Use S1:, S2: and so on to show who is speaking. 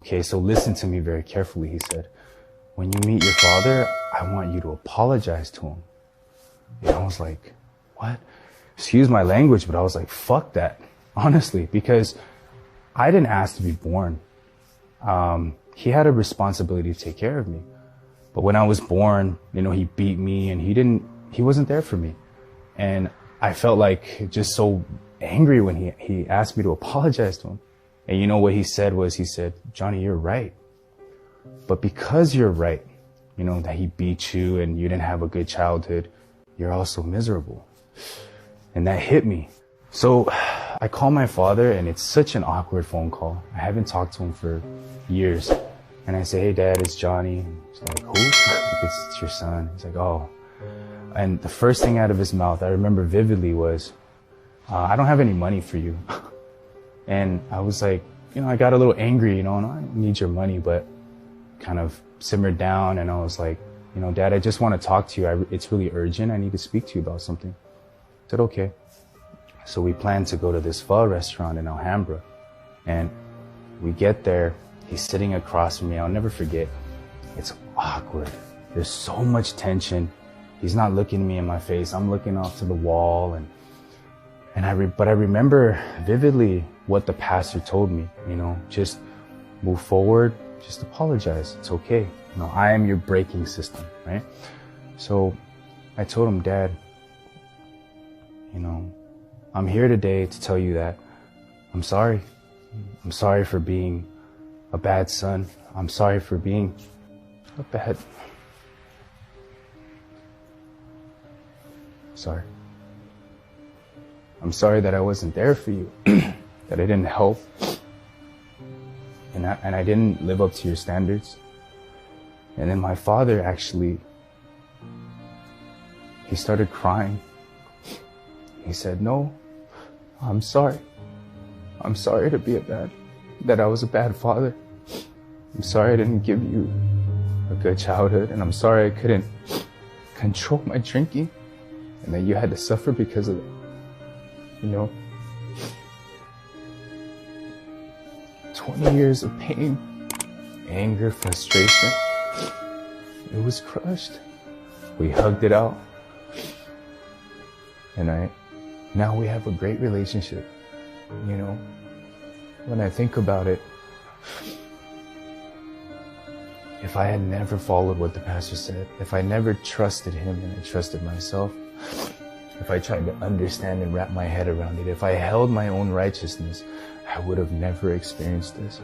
S1: okay, so listen to me very carefully. He said, when you meet your father, I want you to apologize to him. And I was like, what? Excuse my language, but I was like, fuck that, honestly, because I didn't ask to be born. He had a responsibility to take care of me. But when I was born, he beat me and he wasn't there for me. And I felt like just so angry when he asked me to apologize to him. And you know what he said was, he said, Johnny, you're right. But because you're right, that he beat you and you didn't have a good childhood, you're also miserable. And that hit me. So I call my father, and it's such an awkward phone call. I haven't talked to him for years. And I say, hey, Dad, it's Johnny. He's like, who? It's your son. He's like, oh. And the first thing out of his mouth, I remember vividly, was, I don't have any money for you. And I was like, I got a little angry, and I don't need your money, but kind of simmered down. And I was like, Dad, I just want to talk to you. It's really urgent. I need to speak to you about something. I said, okay. So we planned to go to this pho restaurant in Alhambra. And we get there. He's sitting across from me. I'll never forget. It's awkward. There's so much tension. He's not looking me in my face. I'm looking off to the wall. But I remember vividly what the pastor told me, just move forward, just apologize. It's okay. I am your braking system, right? So I told him, Dad, I'm here today to tell you that I'm sorry. I'm sorry for being a bad son. I'm sorry for being a bad... Sorry. I'm sorry that I wasn't there for you, that I didn't help, and I didn't live up to your standards. And then my father actually, he started crying. He said, no, I'm sorry. I'm sorry that I was a bad father. I'm sorry I didn't give you a good childhood, and I'm sorry I couldn't control my drinking, and that you had to suffer because of it. 20 years of pain, anger, frustration. It was crushed. We hugged it out. And now we have a great relationship. When I think about it, if I had never followed what the pastor said, if I never trusted him and I trusted myself, if I tried to understand and wrap my head around it, if I held my own righteousness, I would have never experienced this.